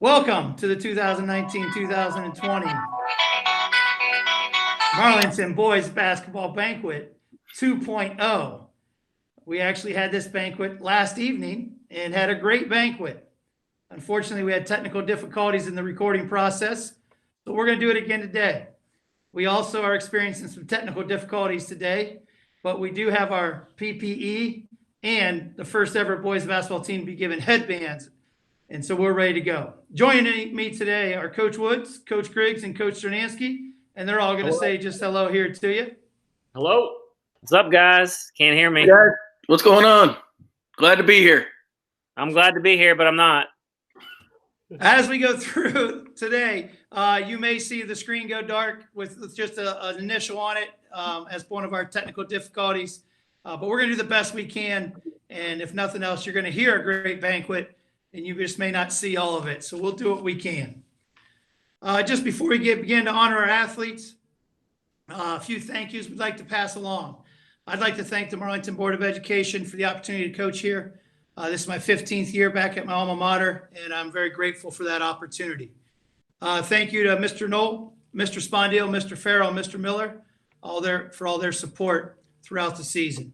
Welcome to the 2019-2020 Marlington Boys Basketball Banquet 2.0. We actually had this banquet last evening and had a great banquet. Unfortunately, we had technical difficulties in the recording process, so we're going to do it again today. We also are experiencing some technical difficulties today, but we do have our PPE and the first ever boys basketball team to be given headbands. And so we're ready to go. Joining me today are Coach Woods, Coach Griggs, and Coach Chernansky, and they're all going to say just hello here to you. Hello. What's up, guys? Can't hear me. Guys, what's going on? Glad to be here. I'm glad to be here, but I'm not. As we go through today, you may see the screen go dark with just an initial on it as one of our technical difficulties. But we're going to do the best we can. And if nothing else, you're going to hear a great banquet, and you just may not see all of it. So we'll do what we can. Just before we begin to honor our athletes, a few thank yous we'd like to pass along. I'd like to thank the Marlington Board of Education for the opportunity to coach here. This is my 15th year back at my alma mater, and I'm very grateful for that opportunity. Thank you to Mr. Knoll, Mr. Spondale, Mr. Farrell, Mr. Miller, for all their support throughout the season.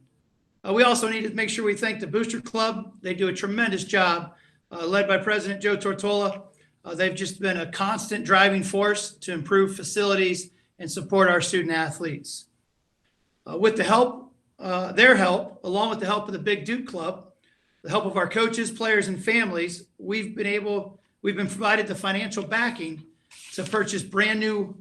We also need to make sure we thank the Booster Club. They do a tremendous job. Led by President Joe Tortola. They've just been a constant driving force to improve facilities and support our student athletes. With the help, their help, along with the help of the Big Duke Club, the help of our coaches, players, and families, we've been provided the financial backing to purchase brand new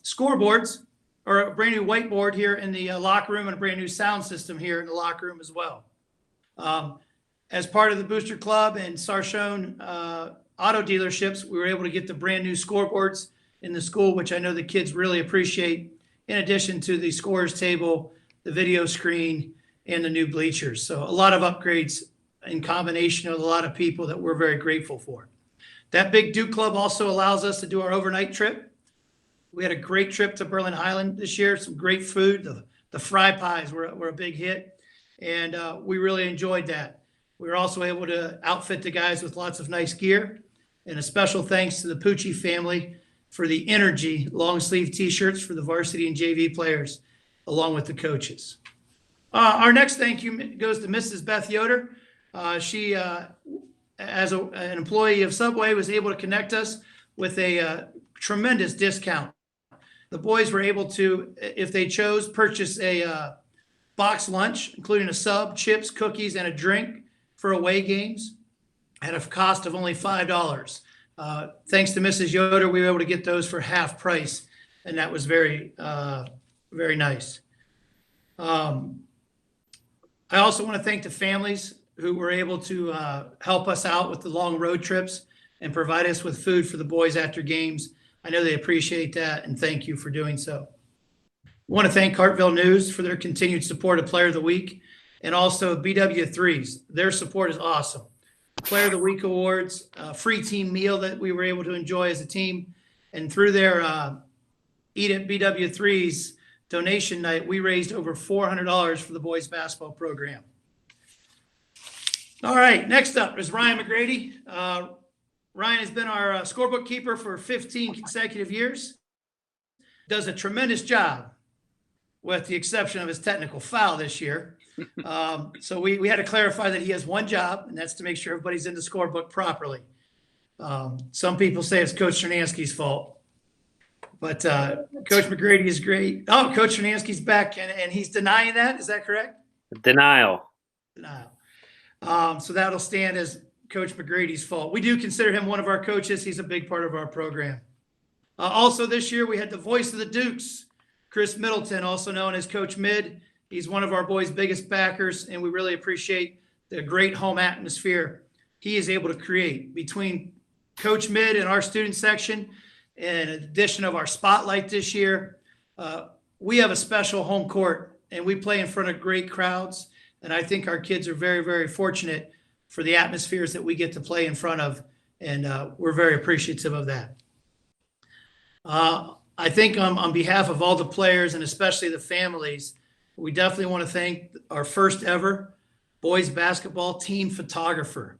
scoreboards or a brand new whiteboard here in the locker room and a brand new sound system here in the locker room as well. As part of the Booster Club and Sarshone auto dealerships, we were able to get the brand new scoreboards in the school, which I know the kids really appreciate, in addition to the scorer's table, the video screen, and the new bleachers. So a lot of upgrades in combination with a lot of people that we're very grateful for. That Big Duke Club also allows us to do our overnight trip. We had a great trip to Berlin Highland this year, some great food. The fry pies were a big hit, and we really enjoyed that. We were also able to outfit the guys with lots of nice gear, and a special thanks to the Pucci family for the Energy long sleeve t-shirts for the varsity and JV players, along with the coaches. Our next thank you goes to Mrs. Beth Yoder. She, as an employee of Subway, was able to connect us with a tremendous discount. The boys were able to, if they chose, purchase a box lunch, including a sub, chips, cookies, and a drink for away games at a cost of only $5. Thanks to Mrs. Yoder, we were able to get those for half price, and that was very, very nice. I also want to thank the families who were able to help us out with the long road trips and provide us with food for the boys after games. I know they appreciate that, and thank you for doing so. I want to thank Cartville News for their continued support of Player of the Week, and also BW3s. Their support is awesome. Player of the Week awards, free team meal that we were able to enjoy as a team, and through their Eat at BW3's donation night, we raised over $400 for the boys basketball program. All right, next up is Ryan McGrady. Ryan has been our scorebook keeper for 15 consecutive years. Does a tremendous job, with the exception of his technical foul this year. So we had to clarify that he has one job, and that's to make sure everybody's in the scorebook properly. Some people say it's Coach Chernansky's fault, but Coach McGrady is great. Oh, Coach Chernansky's back, and he's denying that. Is that correct? Denial. So that'll stand as Coach McGrady's fault. We do consider him one of our coaches. He's a big part of our program. Also this year, we had the voice of the Dukes, Chris Middleton, also known as Coach Mid. He's one of our boys' biggest backers, and we really appreciate the great home atmosphere he is able to create between Coach Mid and our student section. And in addition of our spotlight this year, we have a special home court, and we play in front of great crowds. And I think our kids are very, very fortunate for the atmospheres that we get to play in front of, and we're very appreciative of that. I think on behalf of all the players and especially the families, we definitely want to thank our first ever boys basketball team photographer.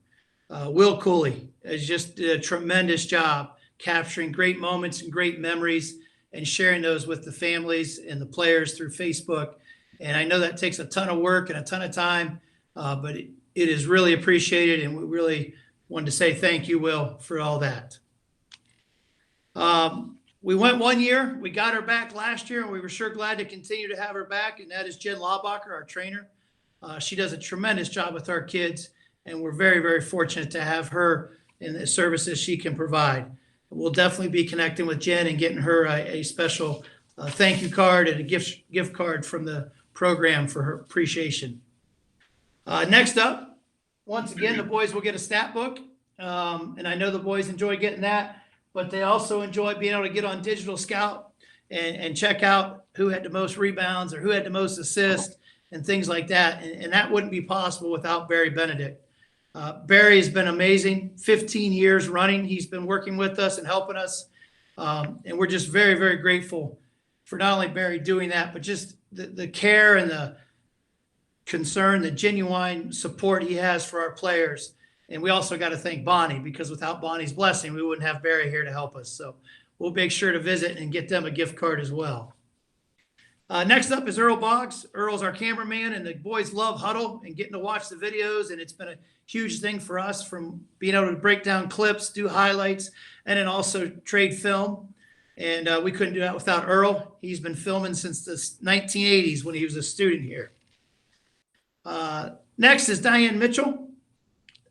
Will Cooley has just did a tremendous job capturing great moments and great memories and sharing those with the families and the players through Facebook. And I know that takes a ton of work and a ton of time, but it is really appreciated. And we really wanted to say thank you, Will, for all that. We went 1 year. We got her back last year, and we were sure glad to continue to have her back. And that is Jen Laubacher, our trainer. She does a tremendous job with our kids, and we're very, very fortunate to have her in the services she can provide. We'll definitely be connecting with Jen and getting her a special thank you card and a gift card from the program for her appreciation. Next up, once again, the boys will get a stat book. And I know the boys enjoy getting that, but they also enjoy being able to get on Digital Scout and check out who had the most rebounds or who had the most assists and things like that. And that wouldn't be possible without Barry Benedict. Barry has been amazing. 15 years running. He's been working with us and helping us. And we're just very, very grateful for not only Barry doing that, but just the care and the concern, the genuine support he has for our players. And we also got to thank Bonnie, because without Bonnie's blessing, we wouldn't have Barry here to help us. So we'll make sure to visit and get them a gift card as well. Next up is Earl Boggs. Earl's our cameraman, and the boys love Huddle and getting to watch the videos. And it's been a huge thing for us, from being able to break down clips, do highlights, and then also trade film. And we couldn't do that without Earl. He's been filming since the 1980s when he was a student here. Next is Diane Mitchell,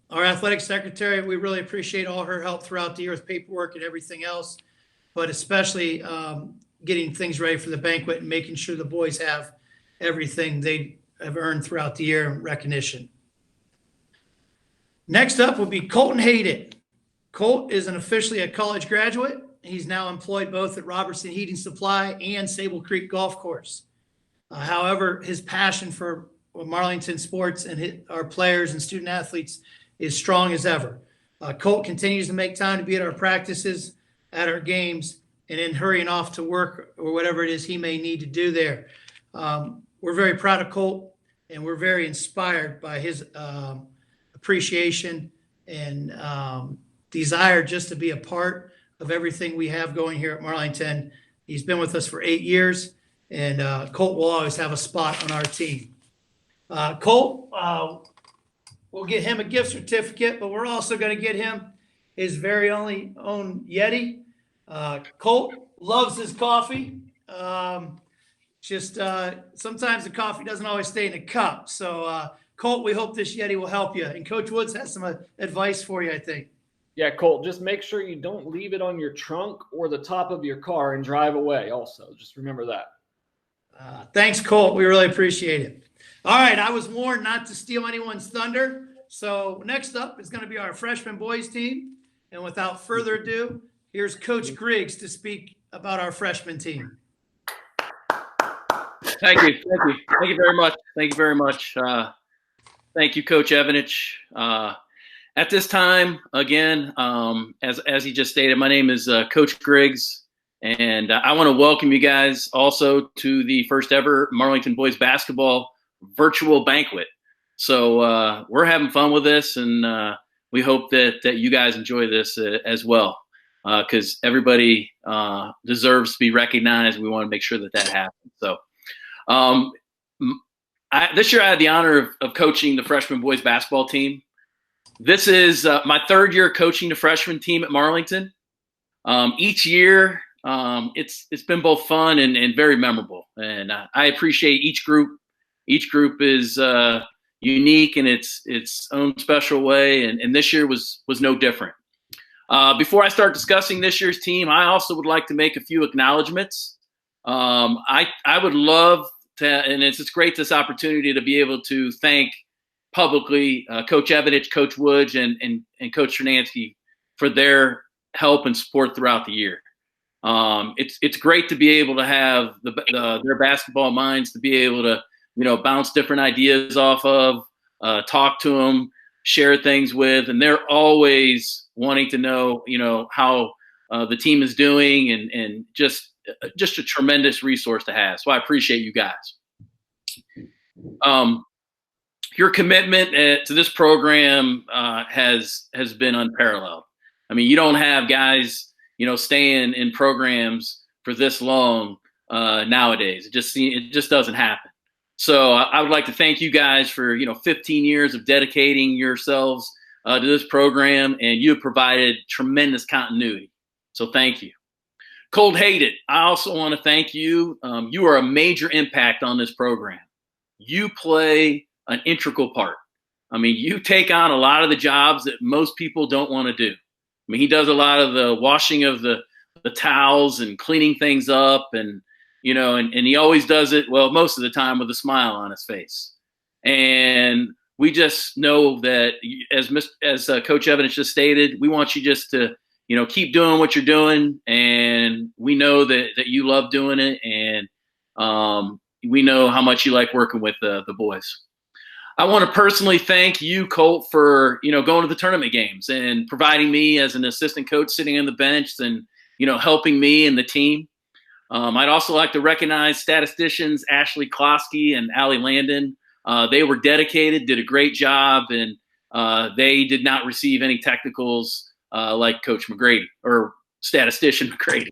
our athletic secretary. We really appreciate all her help throughout the year with paperwork and everything else, but especially getting things ready for the banquet and making sure the boys have everything they have earned throughout the year in recognition. Next up will be Colton Hayden. Colt is officially a college graduate. He's now employed both at Robertson Heating Supply and Sable Creek Golf Course. However, his passion for Marlington sports and our players and student athletes is strong as ever. Colt continues to make time to be at our practices, at our games, and then hurrying off to work or whatever it is he may need to do there. We're very proud of Colt, and we're very inspired by his appreciation and desire just to be a part of everything we have going here at Marlington. He's been with us for 8 years, and Colt will always have a spot on our team. Colt, we'll get him a gift certificate, but we're also going to get him his very own Yeti. Colt loves his coffee. Sometimes the coffee doesn't always stay in the cup. So, Colt, we hope this Yeti will help you. And Coach Woods has some advice for you, I think. Yeah, Colt, just make sure you don't leave it on your trunk or the top of your car and drive away also. Just remember that. Thanks, Colt. We really appreciate it. All right, I was warned not to steal anyone's thunder. So next up is going to be our freshman boys team. And without further ado, here's Coach Griggs to speak about our freshman team. Thank you very much. Thank you very much. Thank you, Coach Evanich. At this time, again, as he just stated, my name is Coach Griggs, and I want to welcome you guys also to the first ever Marlington boys basketball virtual banquet. So we're having fun with this, and we hope that you guys enjoy this as well, because everybody deserves to be recognized. We want to make sure that happens. So this year I had the honor of coaching the freshman boys basketball team. This is my third year coaching the freshman team at Marlington. Each year, it's been both fun and very memorable, and I appreciate each group. Each group is unique in its own special way, and this year was no different. Before I start discussing this year's team, I also would like to make a few acknowledgments. I would love to, and it's great this opportunity to be able to thank publicly Coach Evanich, Coach Woods, and Coach Fernansky for their help and support throughout the year. It's great to be able to have their basketball minds to be able to bounce different ideas off of, talk to them, share things with, and they're always wanting to know how the team is doing, and just a tremendous resource to have. So I appreciate you guys. your commitment to this program has been unparalleled. I mean, you don't have guys, staying in programs for this long nowadays. It just doesn't happen. So I would like to thank you guys for 15 years of dedicating yourselves to this program, and you have provided tremendous continuity. So thank you. Cold Hated, I also want to thank you. You are a major impact on this program. You play an integral part. I mean, you take on a lot of the jobs that most people don't want to do. I mean, he does a lot of the washing of the towels and cleaning things up, and and he always does it, well, most of the time with a smile on his face. And we just know that, as Coach Evans just stated, we want you just to keep doing what you're doing, and we know that you love doing it, and we know how much you like working with the boys. I want to personally thank you, Colt, for going to the tournament games and providing me as an assistant coach sitting on the bench and helping me and the team. I'd also like to recognize statisticians Ashley Klosky and Allie Landon. They were dedicated, did a great job, and they did not receive any technicals like Coach McGrady or statistician McGrady.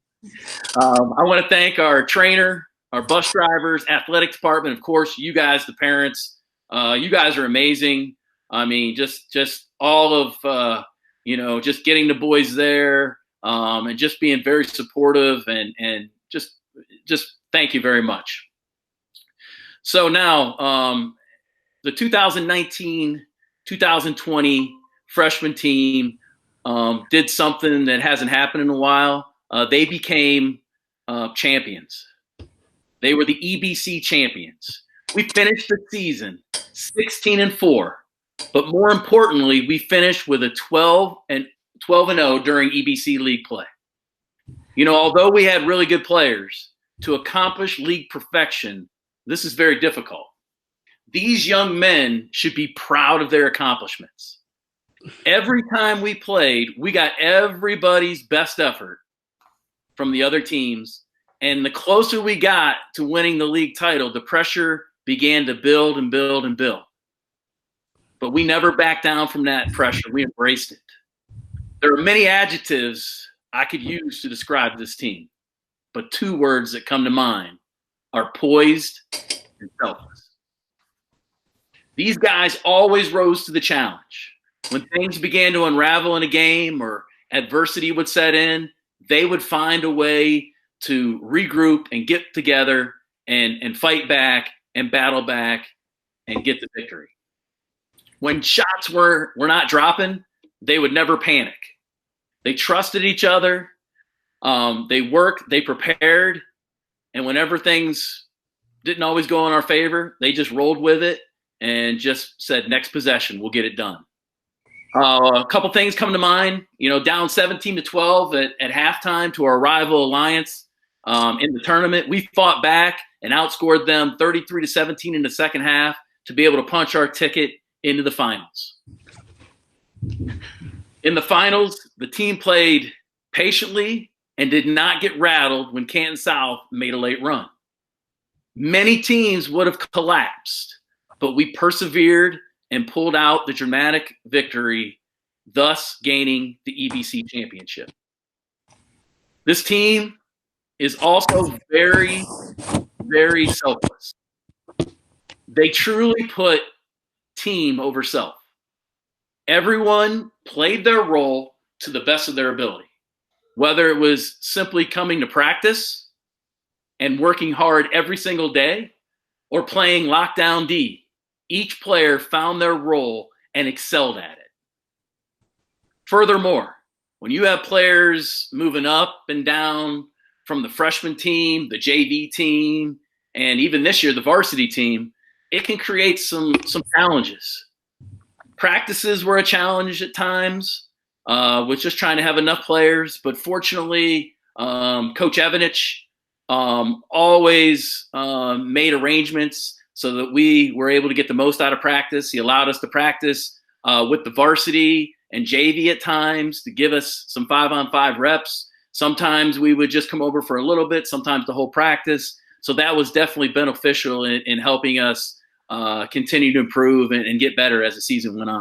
I want to thank our trainer, our bus drivers, athletic department, of course, you guys, the parents. You guys are amazing. I mean, just all of, just getting the boys there and just being very supportive and just thank you very much. So now the 2019-2020 freshman team did something that hasn't happened in a while. They became champions. They were the EBC champions. We finished the season 16-4, but more importantly, we finished with a 12-0 during EBC league play. Although we had really good players, to accomplish league perfection, this is very difficult. These young men should be proud of their accomplishments. Every time we played, we got everybody's best effort from the other teams, and the closer we got to winning the league title, the pressure began to build and build and build. But we never backed down from that pressure. We embraced it. There are many adjectives I could use to describe this team, but two words that come to mind are poised and selfless. These guys always rose to the challenge. When things began to unravel in a game or adversity would set in, they would find a way to regroup and get together and fight back and battle back and get the victory. When shots were not dropping, they would never panic. They trusted each other. They worked, they prepared, and whenever things didn't always go in our favor, they just rolled with it and just said, next possession, we'll get it done. A couple things come to mind. Down 17-12 at halftime to our rival Alliance in the tournament, we fought back and outscored them 33-17 in the second half to be able to punch our ticket into the finals. In the finals, the team played patiently and did not get rattled when Canton South made a late run. Many teams would have collapsed, but we persevered and pulled out the dramatic victory, thus gaining the EBC championship. This team is also very, very selfless. They truly put team over self. Everyone played their role to the best of their ability, whether it was simply coming to practice and working hard every single day or playing lockdown D. Each player found their role and excelled at it. Furthermore, when you have players moving up and down from the freshman team, the JV team, and even this year, the varsity team, it can create some challenges. Practices were a challenge at times with just trying to have enough players. But fortunately, Coach Evanich always made arrangements so that we were able to get the most out of practice. He allowed us to practice with the varsity and JV at times to give us some 5-on-5 reps. Sometimes we would just come over for a little bit, sometimes the whole practice. So that was definitely beneficial in helping us continue to improve and get better as the season went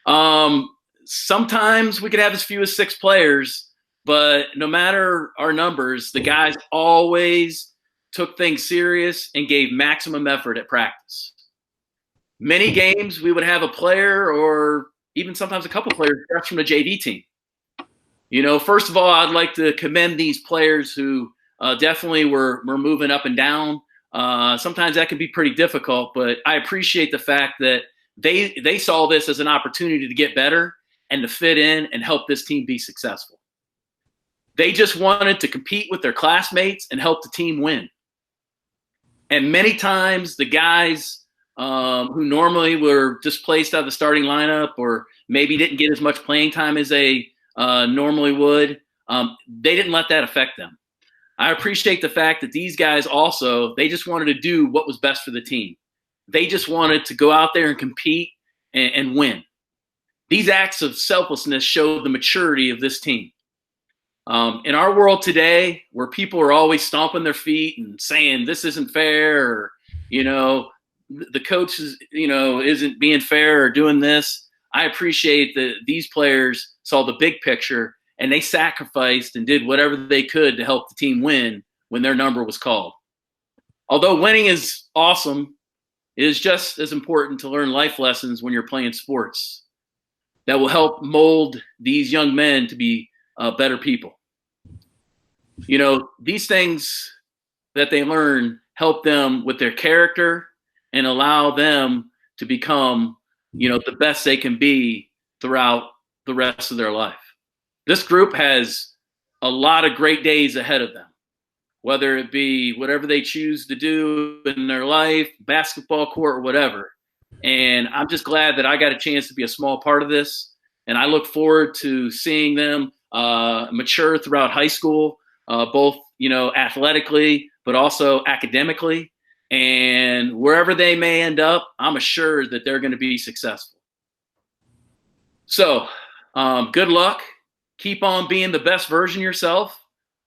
on. Sometimes we could have as few as 6 players, but no matter our numbers, the guys always took things serious and gave maximum effort at practice. Many games we would have a player or even sometimes a couple players just from the JV team. First of all, I'd like to commend these players who definitely were moving up and down. Sometimes that can be pretty difficult, but I appreciate the fact that they saw this as an opportunity to get better and to fit in and help this team be successful. They just wanted to compete with their classmates and help the team win. And many times the guys who normally were displaced out of the starting lineup or maybe didn't get as much playing time as they normally would, they didn't let that affect them. I appreciate the fact that these guys also, they just wanted to do what was best for the team. They just wanted to go out there and compete and win. These acts of selflessness show the maturity of this team. In our world today, where people are always stomping their feet and saying this isn't fair, or the coach isn't being fair or doing this, I appreciate that these players saw the big picture and they sacrificed and did whatever they could to help the team win when their number was called. Although winning is awesome, it is just as important to learn life lessons when you're playing sports that will help mold these young men to be better people. These things that they learn help them with their character and allow them to become, the best they can be throughout the rest of their life. This group has a lot of great days ahead of them, whether it be whatever they choose to do in their life, basketball court or whatever. And I'm just glad that I got a chance to be a small part of this. And I look forward to seeing them mature throughout high school, both, athletically, but also academically. And wherever they may end up, I'm assured that they're going to be successful. So good luck. Keep on being the best version of yourself.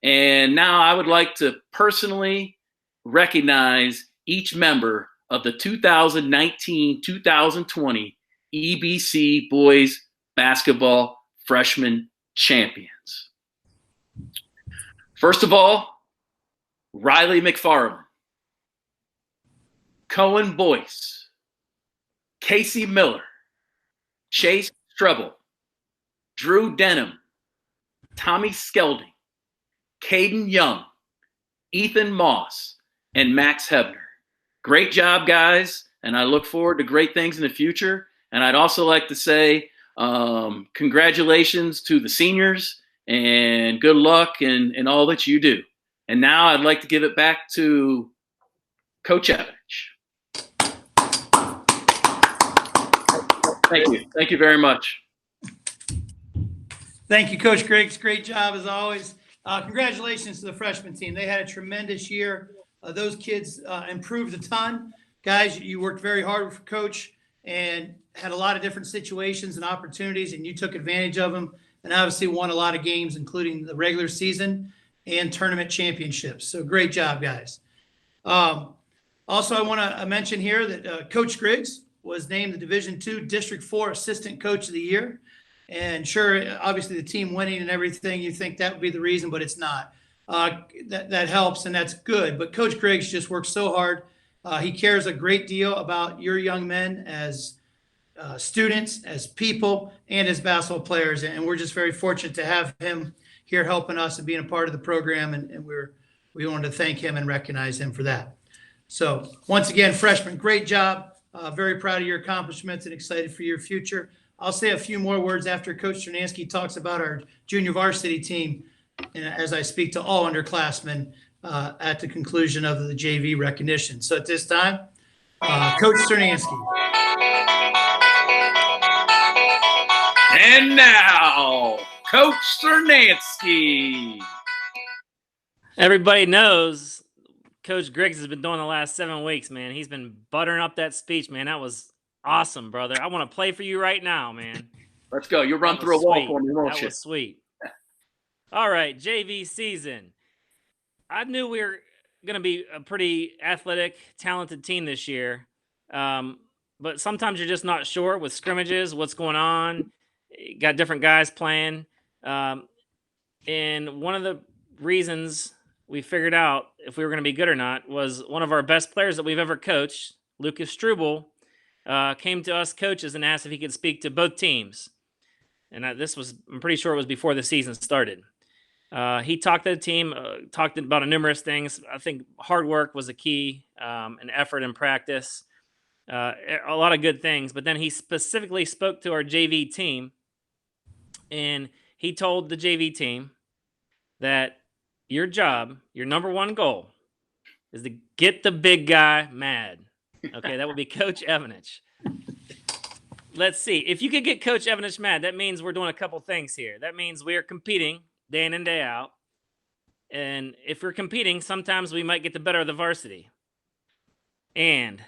And now I would like to personally recognize each member of the 2019-2020 EBC Boys Basketball Freshman Champions. First of all, Riley McFarland, Cohen Boyce, Casey Miller, Chase Strebel, Drew Denham, Tommy Skelding, Caden Young, Ethan Moss, and Max Hebner. Great job, guys, and I look forward to great things in the future. And I'd also like to say congratulations to the seniors and good luck in all that you do. And now I'd like to give it back to Coach Evans. Thank you. Thank you very much. Thank you, Coach Griggs. Great job as always. Congratulations to the freshman team. They had a tremendous year. Those kids improved a ton. Guys, you worked very hard for Coach and had a lot of different situations and opportunities, and you took advantage of them and obviously won a lot of games, including the regular season and tournament championships. So great job, guys. Also, I want to mention here that Coach Griggs was named the Division II District 4 Assistant Coach of the Year. And sure, obviously the team winning and everything, you think that would be the reason, but it's not. That helps, and that's good. But Coach Griggs just works so hard. He cares a great deal about your young men as students, as people, and as basketball players. And we're just very fortunate to have him here helping us and being a part of the program. And we wanted to thank him and recognize him for that. So once again, freshman, great job. Very proud of your accomplishments and excited for your future. I'll say a few more words after Coach Cernansky talks about our junior varsity team as I speak to all underclassmen at the conclusion of the JV recognition. So at this time, Coach Cernansky. And now, Coach Cernansky. Everybody knows Coach Griggs has been doing the last 7 weeks, man. He's been buttering up that speech, man. That was awesome, brother. I want to play for you right now, man. Let's go. You'll run through a wall for me, won't you? That was sweet. All right, JV season. I knew we were going to be a pretty athletic, talented team this year. But sometimes you're just not sure with scrimmages, what's going on. You got different guys playing. And one of the reasons we figured out if we were going to be good or not was one of our best players that we've ever coached, Lucas Struble, came to us coaches and asked if he could speak to both teams. And I'm pretty sure it was before the season started. He talked to the team, talked about numerous things. I think hard work was a key, and effort and practice, a lot of good things. But then he specifically spoke to our JV team, and he told the JV team that your job, your number one goal, is to get the big guy mad. Okay, that would be Coach Evanich. Let's see. If you could get Coach Evanich mad, that means we're doing a couple things here. That means we are competing day in and day out. And if we're competing, sometimes we might get the better of the varsity. And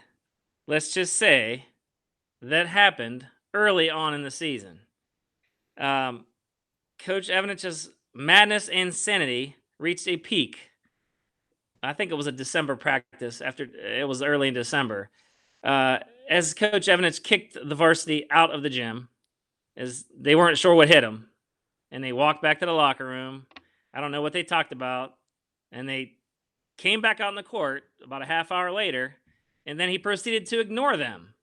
let's just say that happened early on in the season. Coach Evanich's madness and sanity reached a peak. I think it was a December practice. It was early in December. As Coach Evanich kicked the varsity out of the gym, as they weren't sure what hit him, and they walked back to the locker room. I don't know what they talked about, and they came back out on the court about a half hour later, and then he proceeded to ignore them,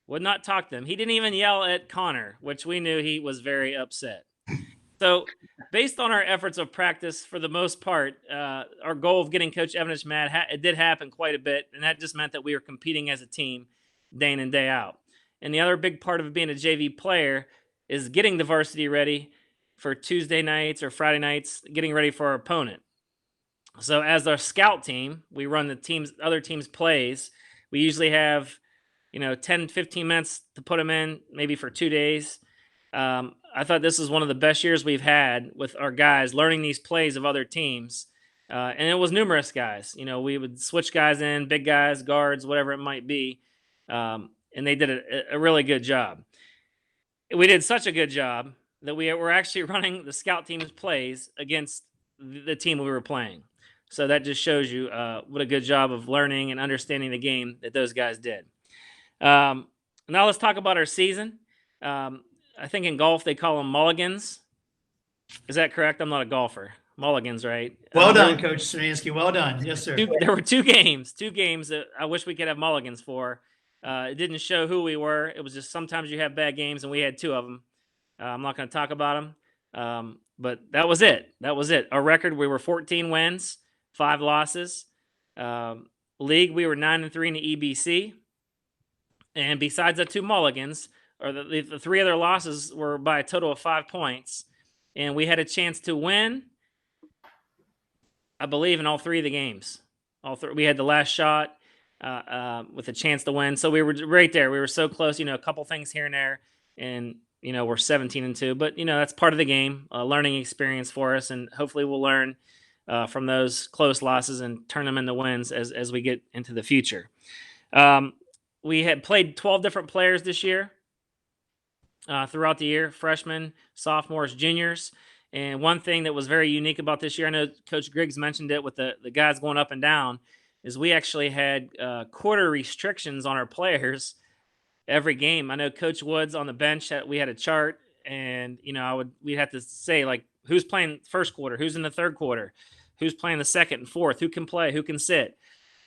would not talk to them. He didn't even yell at Connor, which we knew he was very upset. So based on our efforts of practice, for the most part, our goal of getting Coach Evanich mad, it did happen quite a bit, and that just meant that we were competing as a team day in and day out. And the other big part of being a JV player is getting the varsity ready for Tuesday nights or Friday nights, getting ready for our opponent. So as our scout team, we run the other teams' plays. We usually have, 10, 15 minutes to put them in, maybe for 2 days. I thought this was one of the best years we've had with our guys learning these plays of other teams. And it was numerous guys. We would switch guys in, big guys, guards, whatever it might be. And they did a really good job. We did such a good job that we were actually running the scout team's plays against the team we were playing. So that just shows you what a good job of learning and understanding the game that those guys did. Now let's talk about our season. I think in golf they call them mulligans. Is that correct? I'm not a golfer. Mulligans, right? Well done, Coach Stransky. Well done. Yes, sir. There were two games that I wish we could have mulligans for. It didn't show who we were. It was just sometimes you have bad games, and we had two of them. I'm not going to talk about them, but that was it. Our record, we were 14 wins, 5 losses. League, we were 9-3 in the EBC. And besides the 2 mulligans, or the 3 other losses were by a total of 5 points. And we had a chance to win, I believe, in all 3 of the games. We had the last shot with a chance to win. So we were right there. We were so close, a couple things here and there. And, we're 17-2. But, that's part of the game, a learning experience for us. And hopefully we'll learn from those close losses and turn them into wins as we get into the future. We had played 12 different players this year. Throughout the year, freshmen, sophomores, juniors. And one thing that was very unique about this year, I know Coach Griggs mentioned it with the guys going up and down, is we actually had quarter restrictions on our players every game. I know Coach Woods on the bench, we had a chart, and we'd have to say, like, who's playing first quarter, who's in the third quarter, who's playing the second and fourth, who can play, who can sit.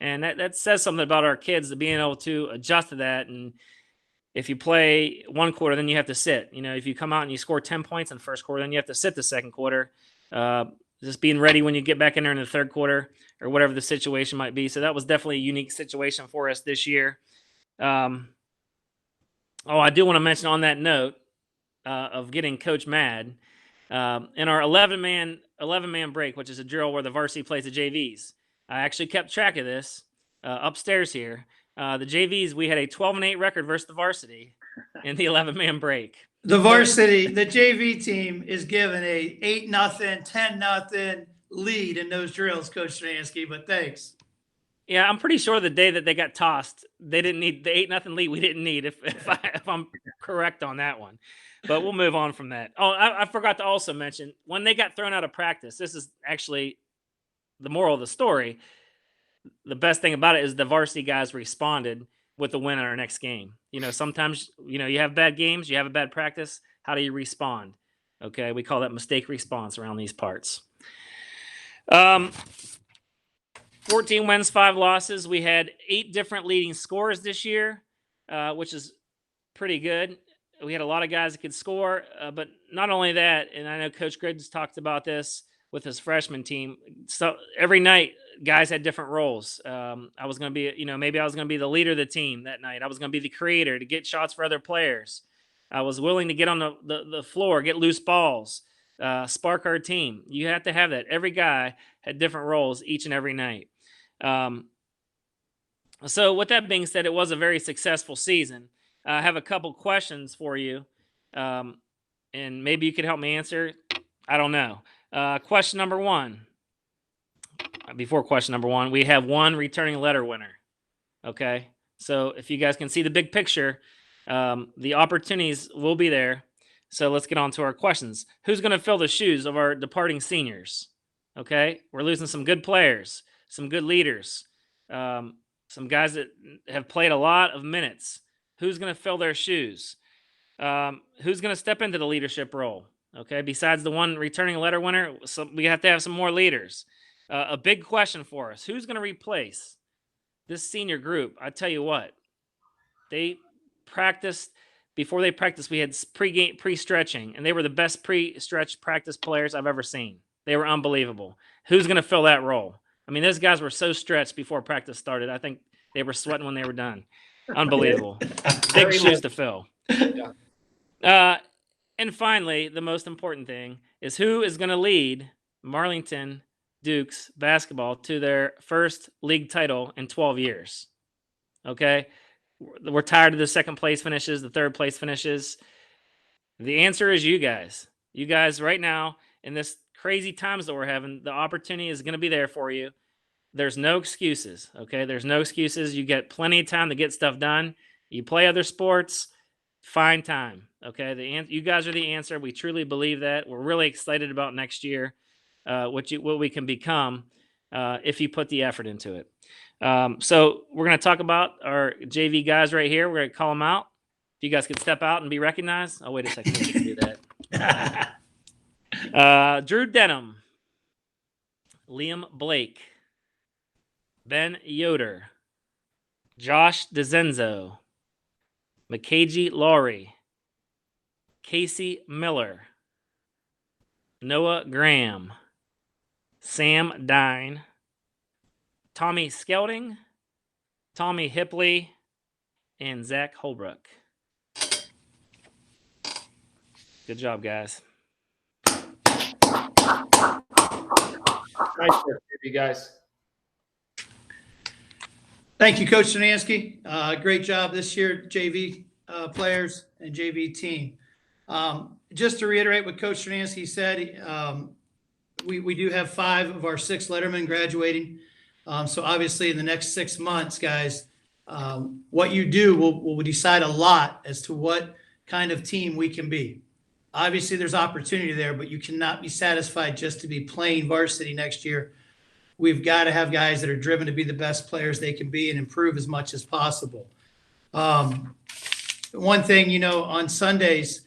And that says something about our kids being able to adjust to that. And if you play one quarter, then you have to sit. If you come out and you score 10 points in the first quarter, then you have to sit the second quarter. Just being ready when you get back in there in the third quarter or whatever the situation might be. So that was definitely a unique situation for us this year. I do want to mention on that note of getting Coach mad, in our 11-man break, which is a drill where the varsity plays the JVs. I actually kept track of this upstairs here. The JVs, we had a 12-8 record versus the varsity in the 11-man break. The varsity, the JV team is given a 8-0, 10-0 lead in those drills, Coach Stransky, but thanks. Yeah, I'm pretty sure the day that they got tossed, they didn't need the 8-0 lead. We didn't need, if I'm correct on that one. But we'll move on from that. Oh, I forgot to also mention, when they got thrown out of practice, this is actually the moral of the story. The best thing about it is the varsity guys responded. with the win in our next game. Sometimes, you have bad games, you have a bad practice. How do you respond? Okay. We call that mistake response around these parts. 14 wins, 5 losses. We had 8 different leading scorers this year, which is pretty good. We had a lot of guys that could score, but not only that, and I know Coach Griggs talked about this with his freshman team. So every night, guys had different roles. I was going to be, maybe I was going to be the leader of the team that night. I was going to be the creator to get shots for other players. I was willing to get on the floor, get loose balls, spark our team. You have to have that. Every guy had different roles each and every night. So with that being said, it was a very successful season. I have a couple questions for you, and maybe you could help me answer. I don't know. Question number 1. Before question number 1, we have 1 returning letter winner. Okay, so if you guys can see the big picture, the opportunities will be there. So let's get on to our questions. Who's going to fill the shoes of our departing seniors? Okay, we're losing some good players, some good leaders, some guys that have played a lot of minutes. Who's going to fill their shoes? Who's going to step into the leadership role? Okay, besides the 1 returning letter winner, we have to have some more leaders. A big question for us: who's going to replace this senior group? I tell you what, they practiced. Before they practiced, we had pre-stretching, and they were the best pre-stretch practice players I've ever seen. They were unbelievable. Who's going to fill that role? I mean, those guys were so stretched before practice started. I think they were sweating when they were done. Unbelievable. Big shoes to fill. And finally, the most important thing is who is going to lead Marlington Dukes basketball to their first league title in 12 years. Okay? We're tired of the second place finishes, the third place finishes. The answer is you guys. You guys right now, in this crazy times that we're having, the opportunity is going to be there for you. There's no excuses, okay? There's no excuses. You get plenty of time to get stuff done. You play other sports, find time, okay? You guys are the answer. We truly believe that. We're really excited about next year, what we can become if you put the effort into it. So we're going to talk about our JV guys right here. We're going to call them out. If you guys could step out and be recognized. Oh, wait a second. We can do that. Drew Denham, Liam Blake, Ben Yoder, Josh DeZenzo, Mackenzie Laurie, Casey Miller, Noah Graham, Sam Dine, Tommy Skelding, Tommy Hipley, and Zach Holbrook. Good job, guys. Nice work, you guys. Thank you, Coach Szymanski. Great job this year, JV players and JV team. Just to reiterate what Coach Szymanski said, we do have 5 of our 6 lettermen graduating. So obviously in the next 6 months, guys, what you do will decide a lot as to what kind of team we can be. Obviously there's opportunity there, but you cannot be satisfied just to be playing varsity next year. We've got to have guys that are driven to be the best players they can be and improve as much as possible. One thing, on Sundays,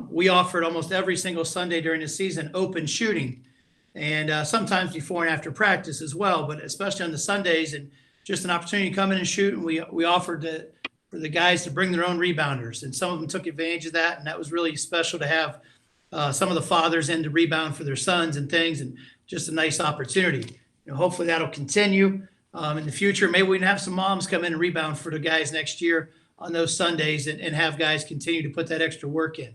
we offered almost every single Sunday during the season open shooting. And sometimes before and after practice as well, but especially on the Sundays, and just an opportunity to come in and shoot. And we offered for the guys to bring their own rebounders, and some of them took advantage of that. And that was really special to have some of the fathers in to rebound for their sons and things, and just a nice opportunity. Hopefully that'll continue in the future. Maybe we can have some moms come in and rebound for the guys next year on those Sundays, and have guys continue to put that extra work in.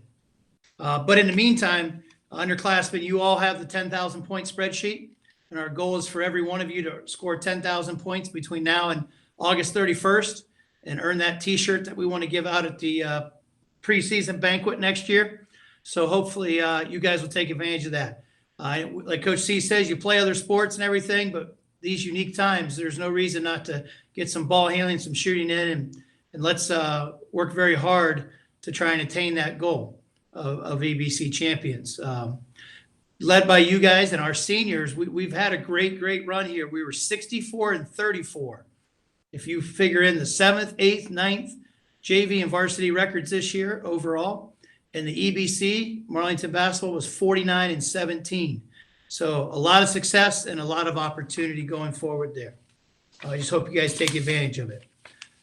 But in the meantime, underclassmen, you all have the 10,000 point spreadsheet, and our goal is for every one of you to score 10,000 points between now and August 31st and earn that t-shirt that we want to give out at the preseason banquet next year. So hopefully you guys will take advantage of that. Like Coach C says, you play other sports and everything, but these unique times, there's no reason not to get some ball handling, some shooting in, and let's work very hard to try and attain that goal of ABC champions. Led by you guys and our seniors, we've had a great run here. We were 64-34 If you figure in the 7th, 8th, 9th JV and varsity records this year overall, in the EBC, Marlington basketball was 49-17. So a lot of success and a lot of opportunity going forward there. I just hope you guys take advantage of it.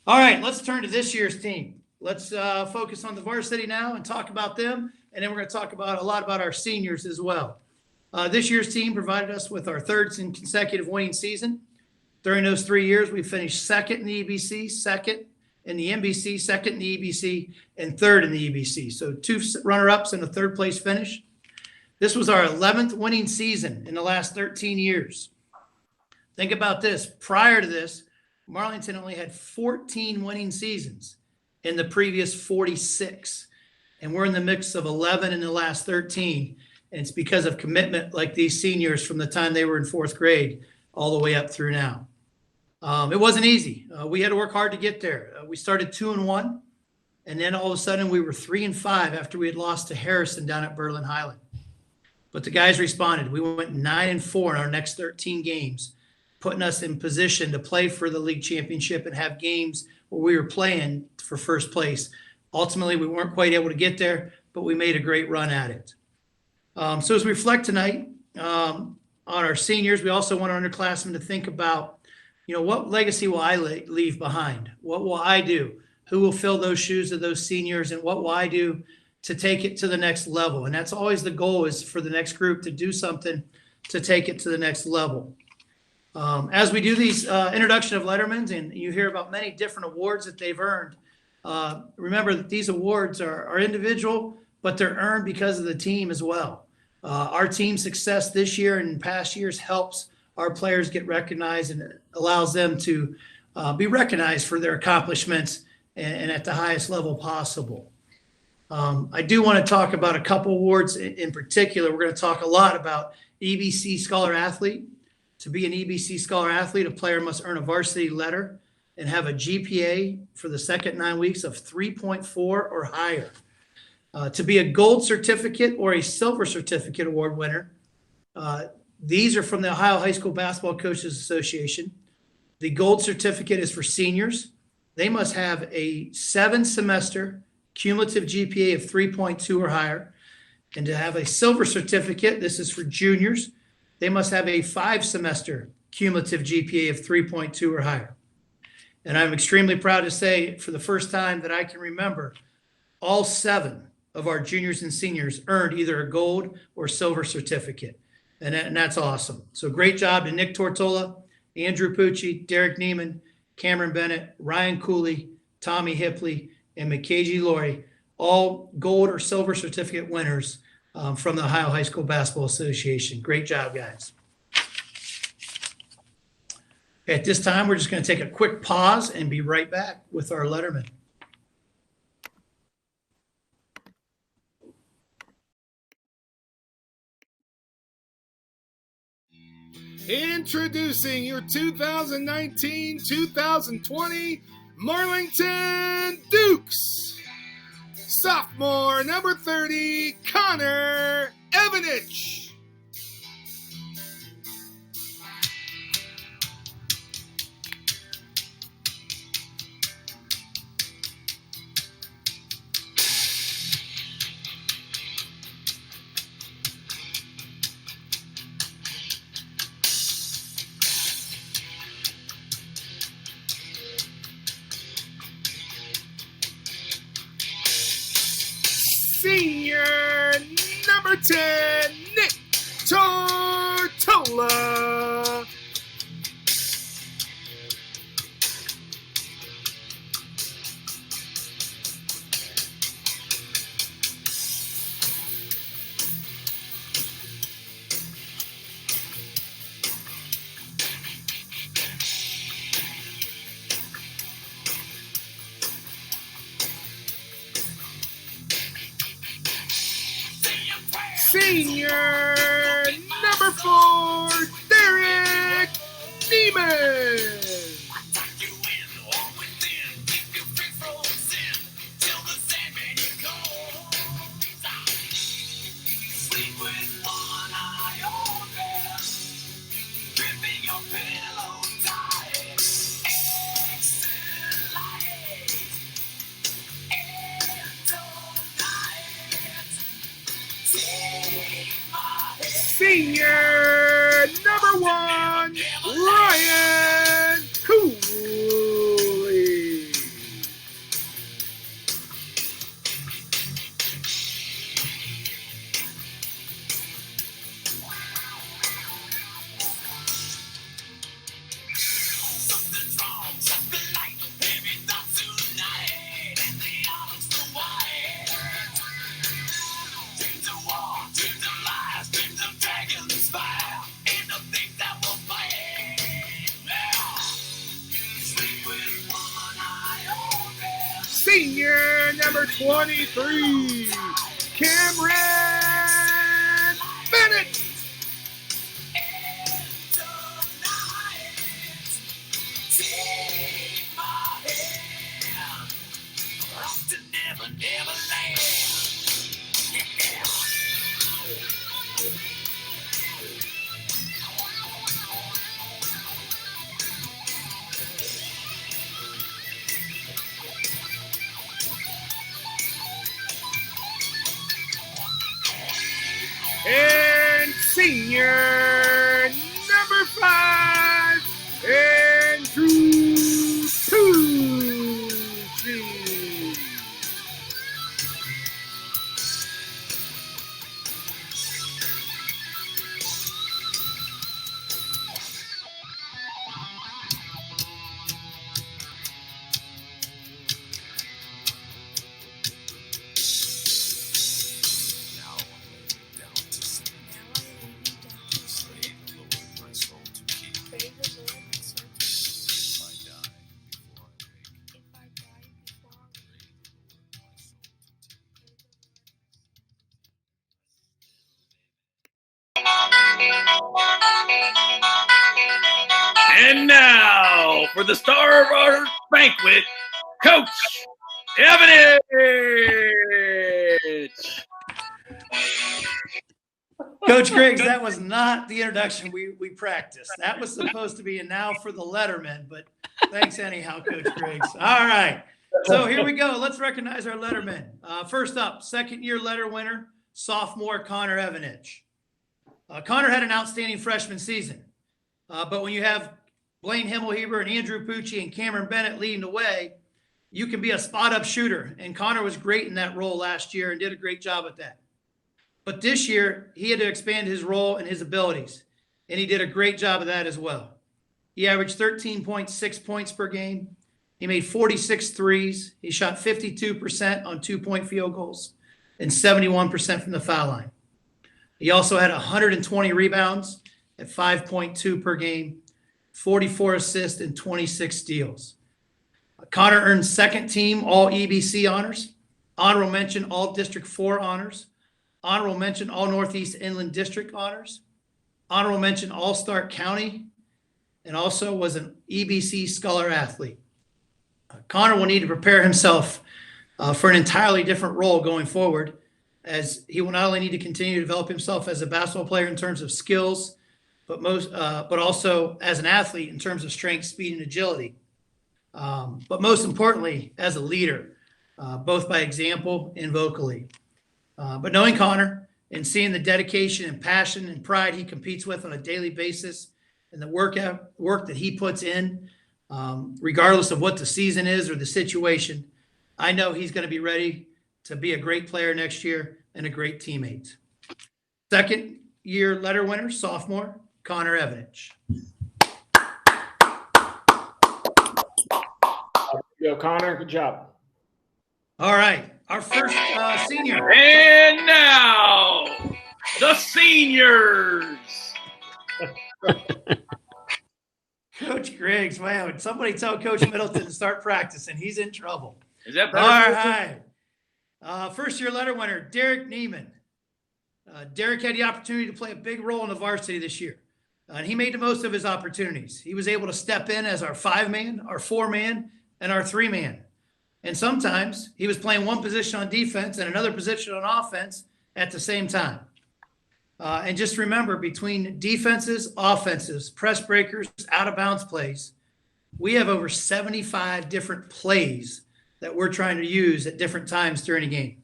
All right, let's turn to this year's team. Let's focus on the varsity now and talk about them. And then we're going to talk about a lot about our seniors as well. This year's team provided us with our third consecutive winning season. During those 3 years, we finished second in the EBC, second in the MBC, second in the EBC, and third in the EBC. So 2 runner-ups and a third place finish. This was our 11th winning season in the last 13 years. Think about this. Prior to this, Marlington only had 14 winning seasons in the previous 46. And we're in the mix of 11 in the last 13. And it's because of commitment like these seniors from the time they were in 4th grade all the way up through now. It wasn't easy. We had to work hard to get there. We started 2-1, and then all of a sudden we were 3-5 after we had lost to Harrison down at Berlin Highland. But the guys responded. We went 9-4 in our next 13 games, putting us in position to play for the league championship and have games where we were playing for first place. Ultimately, we weren't quite able to get there, but we made a great run at it. So as we reflect tonight on our seniors, we also want our underclassmen to think about, what legacy will I leave behind? What will I do? Who will fill those shoes of those seniors? And what will I do to take it to the next level? And that's always the goal, is for the next group to do something to take it to the next level. As we do these introduction of lettermen, and you hear about many different awards that they've earned, remember that these awards are individual, but they're earned because of the team as well. Our team's success this year and in past years helps our players get recognized, and it allows them to be recognized for their accomplishments and at the highest level possible. I do want to talk about a couple awards in particular. We're going to talk a lot about EBC Scholar Athlete. To be an EBC Scholar Athlete, a player must earn a varsity letter and have a GPA for the second 9 weeks of 3.4 or higher. To be a gold certificate or a silver certificate award winner, these are from the Ohio High School Basketball Coaches Association. The gold certificate is for seniors. They must have a 7-semester cumulative GPA of 3.2 or higher. And to have a silver certificate, this is for juniors. They must have a 5-semester cumulative GPA of 3.2 or higher. And I'm extremely proud to say, for the first time that I can remember, all 7 of our juniors and seniors earned either a gold or silver certificate. And that's awesome. So great job to Nick Tortola, Andrew Pucci, Derek Neiman, Cameron Bennett, Ryan Cooley, Tommy Hipley, and McKay Laurie, all gold or silver certificate winners from the Ohio High School Basketball Association. Great job, guys. At this time, we're just going to take a quick pause and be right back with our letterman. Introducing your 2019-2020 Marlington Dukes. Sophomore number 30, Connor Evanich. Senior number 10, Nick Tortola. Senior number 4, Derek Neiman. senior number 1, Ryan Cooley. Senior number 23, Cameron Bennett. And senior number 5, Andrew Tucci. And now for the star of our banquet, Coach Evanich. Coach Griggs, that was not the introduction we practiced. That was supposed to be a now for the Letterman, but thanks anyhow, Coach Griggs. All right. So here we go. Let's recognize our Letterman. First up, second-year letter winner, sophomore Connor Evanich. Connor had an outstanding freshman season, but when you have Blaine Himmelheber and Andrew Pucci and Cameron Bennett leading the way, you can be a spot-up shooter, and Connor was great in that role last year and did a great job at that. But this year, he had to expand his role and his abilities, and he did a great job of that as well. He averaged 13.6 points per game. He made 46 threes. He shot 52% on two-point field goals and 71% from the foul line. He also had 120 rebounds at 5.2 per game, 44 assists, and 26 steals. Connor earned second team All EBC honors, honorable mention All District 4 honors, honorable mention All Northeast Inland District honors, honorable mention All Stark County, and also was an EBC Scholar Athlete. Connor will need to prepare himself for an entirely different role going forward, as he will not only need to continue to develop himself as a basketball player in terms of skills, but also as an athlete in terms of strength, speed, and agility. But most importantly, as a leader, both by example and vocally. But knowing Connor and seeing the dedication and passion and pride he competes with on a daily basis and the work that he puts in, regardless of what the season is or the situation, I know he's going to be ready to be a great player next year and a great teammate. Second year letter winner, sophomore, Connor Evanich. Go, Connor. Good job. All right. Our first senior. And now, the seniors. Coach Griggs, man, somebody tell Coach Middleton to start practicing. He's in trouble. Is that All better? right. First year letter winner, Derek Neiman. Derek had the opportunity to play a big role in the varsity this year. And he made the most of his opportunities. He was able to step in as our 5-man, our 4-man, and our 3-man. And sometimes he was playing one position on defense and another position on offense at the same time. And just remember, between defenses, offenses, press breakers, out-of-bounds plays, we have over 75 different plays that we're trying to use at different times during a game.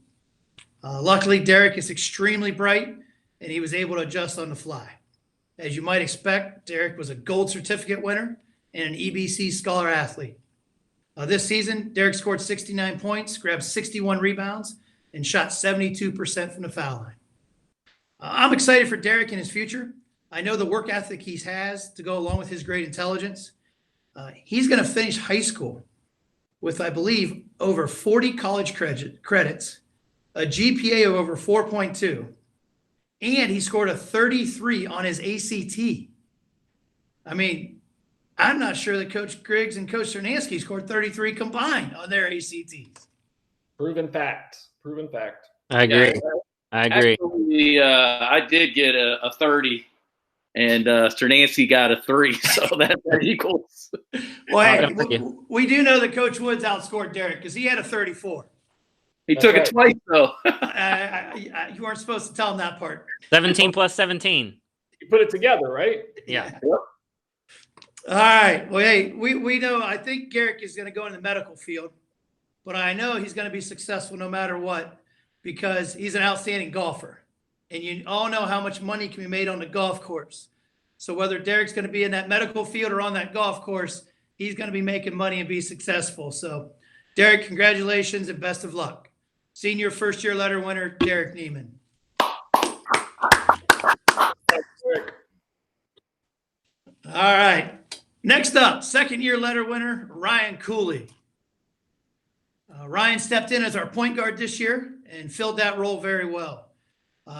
Luckily, Derek is extremely bright and he was able to adjust on the fly. As you might expect, Derek was a gold certificate winner and an EBC Scholar athlete. This season, Derek scored 69 points, grabbed 61 rebounds, and shot 72% from the foul line. I'm excited for Derek in his future. I know the work ethic he has to go along with his great intelligence. He's going to finish high school with, I believe, over 40 college credits, a GPA of over 4.2, and he scored a 33 on his ACT. I mean, I'm not sure that Coach Griggs and Coach Cernansky scored 33 combined on their ACTs. Proven fact. Proven fact. I agree. Yeah. I agree. Actually, I did get a 30, and Cernansky got a 3, so that equals. Well, hey, we do know that Coach Woods outscored Derek because he had a 34. He took it twice, though. You weren't supposed to tell him that part. 17 plus 17. You put it together, right? Yeah. Yep. All right. Well, hey, we know, I think Garrick is going to go in the medical field, but I know he's going to be successful no matter what because he's an outstanding golfer. And you all know how much money can be made on the golf course. So whether Derek's going to be in that medical field or on that golf course, he's going to be making money and be successful. So, Derek, congratulations and best of luck. Senior first-year letter winner, Derek Neiman. All right. Next up, second-year letter winner, Ryan Cooley. Ryan stepped in as our point guard this year and filled that role very well.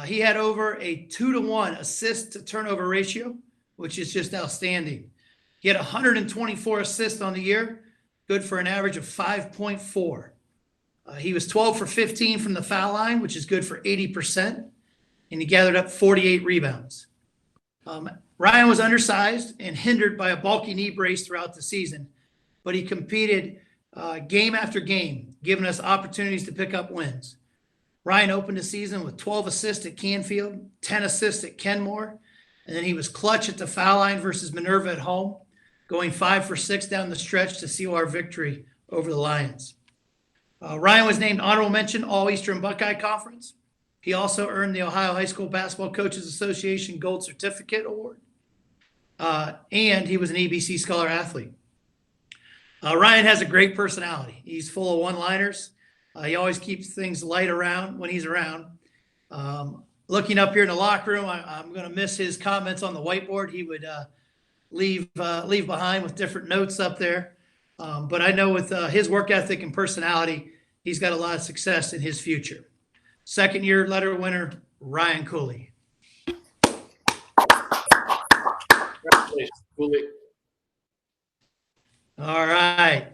He had over a 2-to-1 assist to turnover ratio, which is just outstanding. He had 124 assists on the year, good for an average of 5.4. He was 12 for 15 from the foul line, which is good for 80%, and he gathered up 48 rebounds. Ryan was undersized and hindered by a bulky knee brace throughout the season, but he competed game after game, giving us opportunities to pick up wins. Ryan opened the season with 12 assists at Canfield, 10 assists at Kenmore, and then he was clutch at the foul line versus Minerva at home, going 5 for 6 down the stretch to seal our victory over the Lions. Ryan was named honorable mention All-Eastern Buckeye Conference. He also earned the Ohio High School Basketball Coaches Association Gold Certificate Award, and he was an EBC Scholar athlete. Ryan has a great personality. He's full of one-liners. He always keeps things light around when he's around. Looking up here in the locker room, I'm going to miss his comments on the whiteboard. He would leave behind with different notes up there. But I know with his work ethic and personality, he's got a lot of success in his future. Second-year letter winner, Ryan Cooley. Congratulations, Cooley. All right.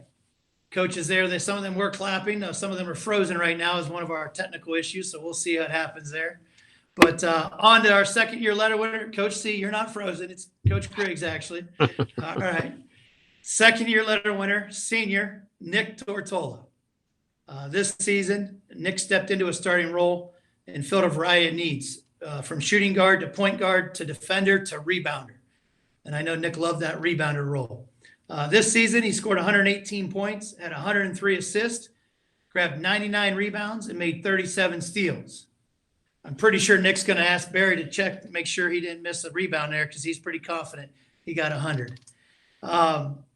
Coaches there, some of them were clapping. Some of them are frozen right now is one of our technical issues, so we'll see what happens there. But on to our second-year letter winner. Coach C, you're not frozen. It's Coach Griggs, actually. All right. Second-year letter winner, senior, Nick Tortola. This season, Nick stepped into a starting role and filled a variety of needs, from shooting guard to point guard to defender to rebounder. And I know Nick loved that rebounder role. This season, he scored 118 points, had 103 assists, grabbed 99 rebounds, and made 37 steals. I'm pretty sure Nick's going to ask Barry to check to make sure he didn't miss a rebound there because he's pretty confident he got 100.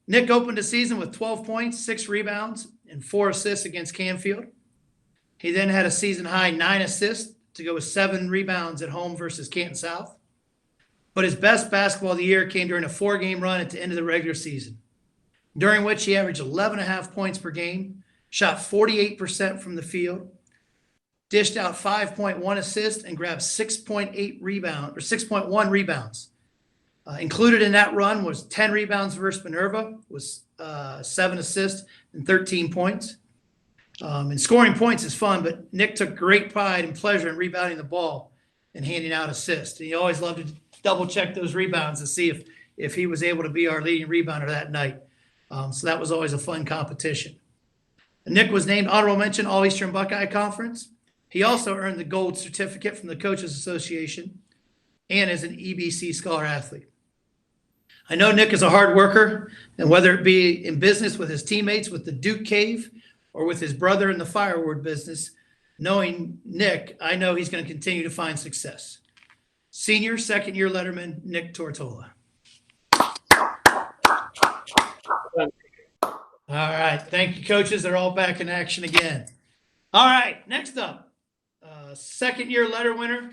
Nick opened the season with 12 points, 6 rebounds, and 4 assists against Canfield. He then had a season-high 9 assists to go with 7 rebounds at home versus Canton South. But his best basketball of the year came during a 4-game run at the end of the regular season, during which he averaged 11.5 points per game, shot 48% from the field, dished out 5.1 assists, and grabbed 6.1 rebounds. Included in that run was 10 rebounds versus Minerva, was 7 assists and 13 points. And scoring points is fun, but Nick took great pride and pleasure in rebounding the ball and handing out assists. And he always loved to double check those rebounds to see if he was able to be our leading rebounder that night. So that was always a fun competition. And Nick was named honorable mention All-Eastern Buckeye Conference. He also earned the gold certificate from the Coaches Association and is an EBC Scholar athlete. I know Nick is a hard worker, and whether it be in business with his teammates with the Duke Cave or with his brother in the firewood business, knowing Nick, I know he's going to continue to find success. Senior, second-year letterman, Nick Tortola. All right. Thank you, coaches. They're all back in action again. All right. Next up, second-year letter winner,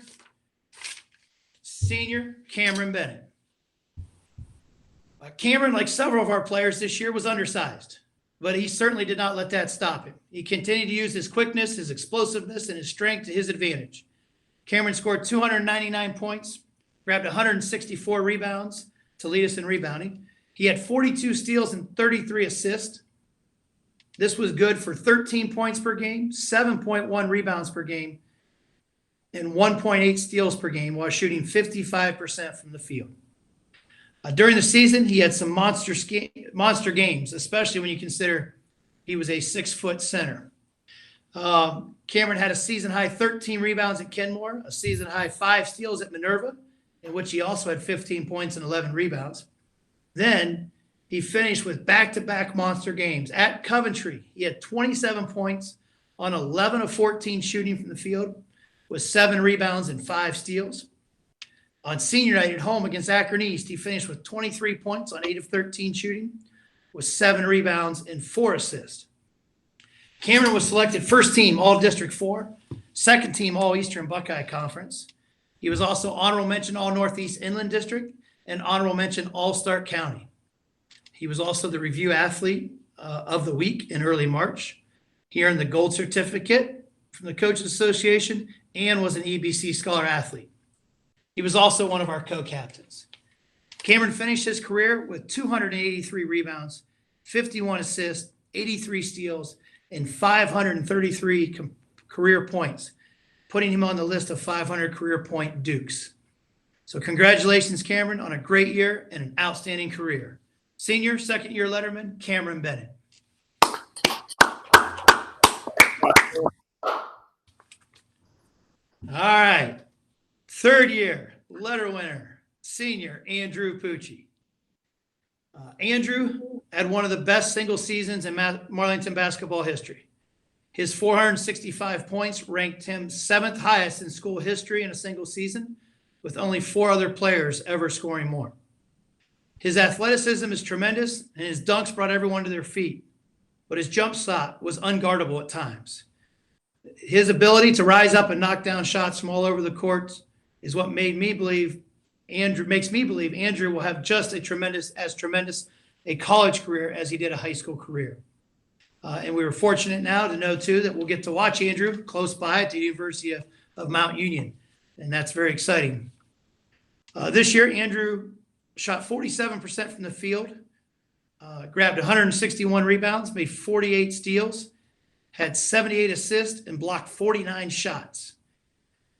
senior Cameron Bennett. Cameron, like several of our players this year, was undersized, but he certainly did not let that stop him. He continued to use his quickness, his explosiveness, and his strength to his advantage. Cameron scored 299 points, grabbed 164 rebounds to lead us in rebounding. He had 42 steals and 33 assists. This was good for 13 points per game, 7.1 rebounds per game, and 1.8 steals per game while shooting 55% from the field. During the season, he had some monster games, especially when you consider he was a 6-foot center. Cameron had a season-high 13 rebounds at Kenmore, a season-high 5 steals at Minerva, in which he also had 15 points and 11 rebounds. Then he finished with back-to-back monster games. At Coventry, he had 27 points on 11 of 14 shooting from the field with 7 rebounds and 5 steals. On senior night at home against Akron East, he finished with 23 points on 8 of 13 shooting with 7 rebounds and 4 assists. Cameron was selected first team All-District 4, second team All-Eastern Buckeye Conference. He was also honorable mention All-Northeast Inland District and honorable mention All-Stark County. He was also the review athlete of the week in early March. He earned the gold certificate from the Coaches Association and was an EBC Scholar Athlete. He was also one of our co-captains. Cameron finished his career with 283 rebounds, 51 assists, 83 steals, and 533 career points, putting him on the list of 500 career point Dukes. So congratulations, Cameron, on a great year and an outstanding career. Senior, second-year letterman, Cameron Bennett. All right. Third year, letter winner, senior Andrew Pucci. Andrew had one of the best single seasons in Marlington basketball history. His 465 points ranked him 7th highest in school history in a single season, with only 4 other players ever scoring more. His athleticism is tremendous, and his dunks brought everyone to their feet, but his jump shot was unguardable at times. His ability to rise up and knock down shots from all over the court is what makes me believe Andrew will have just as tremendous a college career as he did a high school career. And we were fortunate now to know, too, that we'll get to watch Andrew close by at the University of Mount Union, and that's very exciting. This year, Andrew shot 47% from the field, grabbed 161 rebounds, made 48 steals, had 78 assists, and blocked 49 shots.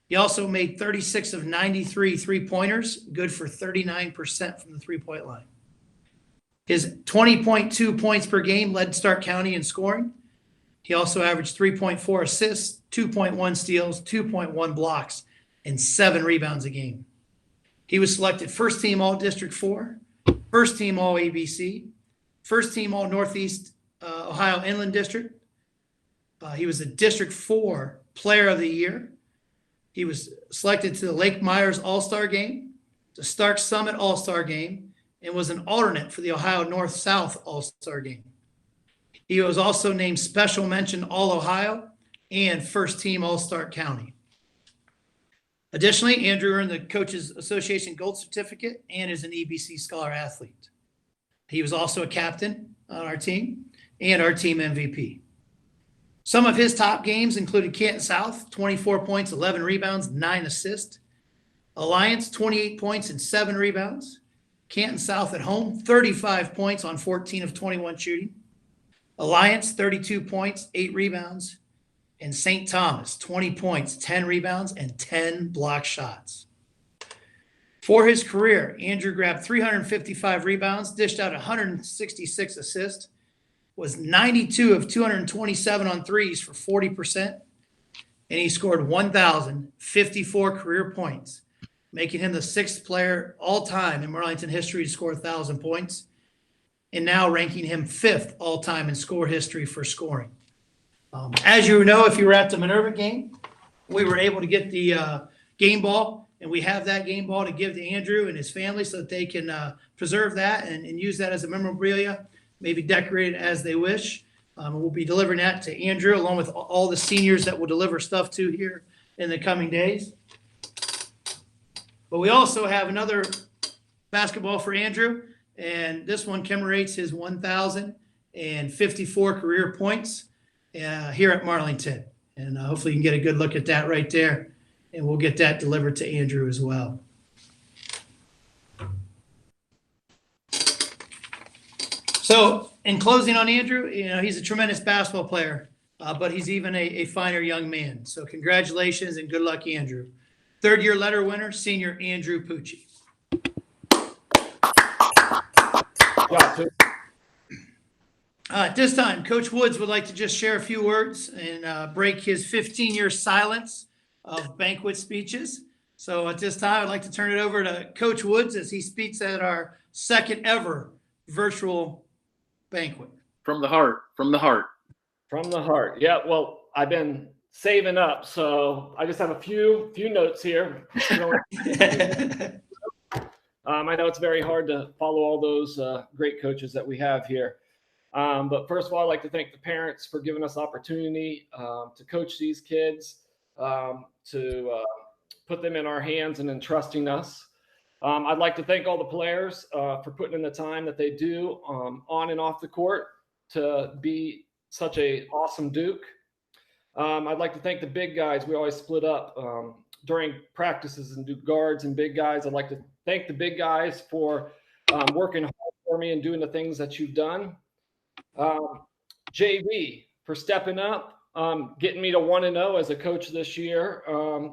He also made 36 of 93 three-pointers, good for 39% from the three-point line. His 20.2 points per game led Stark County in scoring. He also averaged 3.4 assists, 2.1 steals, 2.1 blocks, and 7 rebounds a game. He was selected first team All-District 4, first team All-ABC, first team All-Northeast Ohio Inland District. He was a District 4 Player of the Year. He was selected to the Lake Myers All-Star Game, the Stark Summit All-Star Game, and was an alternate for the Ohio North-South All-Star Game. He was also named Special Mention All-Ohio and First Team All-Stark County. Additionally, Andrew earned the Coaches Association Gold Certificate and is an EBC Scholar Athlete. He was also a captain on our team and our team MVP. Some of his top games included Canton South, 24 points, 11 rebounds, 9 assists. Alliance, 28 points and 7 rebounds. Canton South at home, 35 points on 14 of 21 shooting. Alliance, 32 points, 8 rebounds. And St. Thomas, 20 points, 10 rebounds, and 10 block shots. For his career, Andrew grabbed 355 rebounds, dished out 166 assists, was 92 of 227 on threes for 40%, and he scored 1,054 career points, making him the 6th player all-time in Marlington history to score 1,000 points, and now ranking him 5th all-time in score history for scoring. As you know, if you were at the Minerva game, we were able to get the game ball And we have that game ball to give to Andrew and his family so that they can preserve that and use that as a memorabilia, maybe decorate it as they wish. We'll be delivering that to Andrew along with all the seniors that we'll deliver stuff to here in the coming days. But we also have another basketball for Andrew, and this one commemorates his 1,054 career points here at Marlington. And hopefully you can get a good look at that right there, and we'll get that delivered to Andrew as well. So in closing on Andrew, he's a tremendous basketball player, but he's even a finer young man. So congratulations and good luck, Andrew. Third-year letter winner, senior Andrew Pucci. At this time, Coach Woods would like to just share a few words and break his 15-year silence of Banquet speeches. So at this time, I'd like to turn it over to Coach Woods as he speaks at our second ever virtual banquet. From the heart, from the heart. From the heart. Yeah, well, I've been saving up, so I just have a few notes here. I know it's very hard to follow all those great coaches that we have here. But first of all, I'd like to thank the parents for giving us opportunity to coach these kids, to put them in our hands and entrusting us. I'd like to thank all the players for putting in the time that they do on and off the court to be such a awesome Duke. I'd like to thank the big guys. We always split up during practices and do guards and big guys. I'd like to thank the big guys for working hard for me and doing the things that you've done. JV for stepping up, getting me to 1-0 as a coach this year.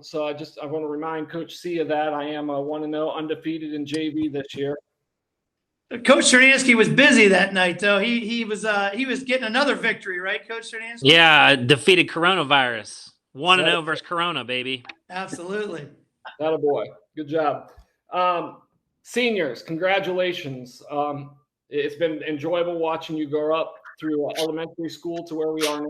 So I want to remind Coach C of that. I am 1-0 undefeated in JV this year. Coach Cernansky was busy that night, though. He was getting another victory, right, Coach Cernansky? Yeah, defeated coronavirus. 1-0 versus Corona, baby. Absolutely. Attaboy. Good job. Seniors, congratulations. It's been enjoyable watching you grow up through elementary school to where we are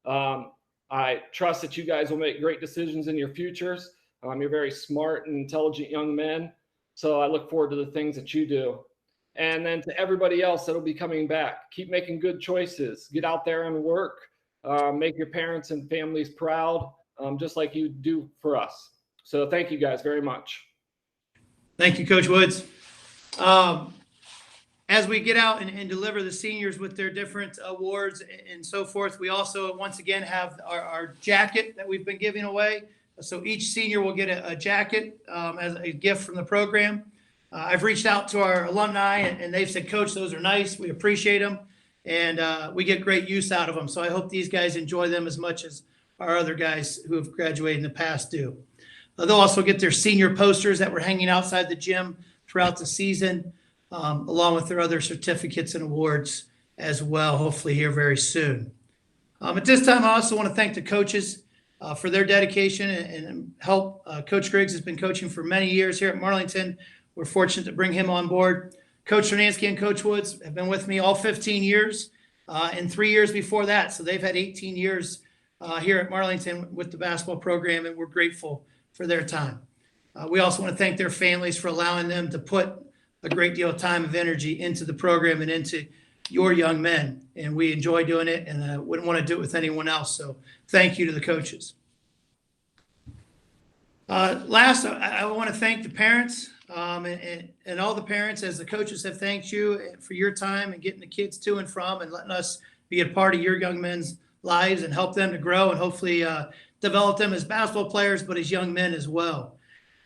now. I trust that you guys will make great decisions in your futures. You're very smart and intelligent young men, so I look forward to the things that you do. And then to everybody else that'll be coming back, keep making good choices. Get out there and work. Make your parents and families proud, just like you do for us. So thank you guys very much. Thank you, Coach Woods. As we get out and deliver the seniors with their different awards and so forth, we also once again have our jacket that we've been giving away. So each senior will get a jacket as a gift from the program. I've reached out to our alumni and they've said, Coach, those are nice. We appreciate them. And we get great use out of them. So I hope these guys enjoy them as much as our other guys who have graduated in the past do. They'll also get their senior posters that were hanging outside the gym throughout the season, along with their other certificates and awards as well, hopefully here very soon. At this time, I also want to thank the coaches for their dedication and help. Coach Griggs has been coaching for many years here at Marlington. We're fortunate to bring him on board. Coach Cernansky and Coach Woods have been with me all 15 years and 3 years before that. So they've had 18 years here at Marlington with the basketball program, and we're grateful for their time. We also want to thank their families for allowing them to put a great deal of time and energy into the program and into your young men. And we enjoy doing it, and I wouldn't want to do it with anyone else. So thank you to the coaches. Last, I want to thank the parents and all the parents, as the coaches have thanked you for your time and getting the kids to and from and letting us be a part of your young men's lives and help them to grow and hopefully develop them as basketball players, but as young men as well.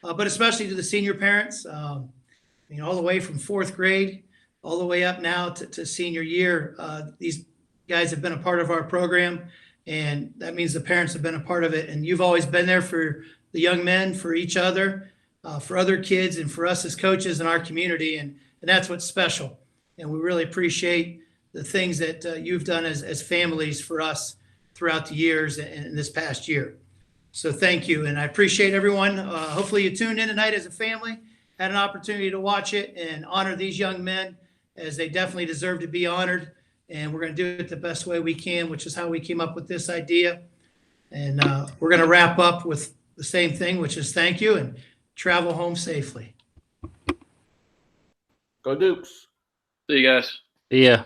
But especially to the senior parents, all the way from fourth grade, all the way up now to senior year. These guys have been a part of our program, and that means the parents have been a part of it. And you've always been there for the young men, for each other, for other kids, and for us as coaches in our community. And that's what's special. And we really appreciate the things that you've done as families for us throughout the years and this past year. So thank you. And I appreciate everyone. Hopefully you tuned in tonight as a family, had an opportunity to watch it and honor these young men, as they definitely deserve to be honored. And we're going to do it the best way we can, which is how we came up with this idea. And we're going to wrap up with the same thing, which is thank you. And Travel home safely. Go Dukes. See you guys. Yeah.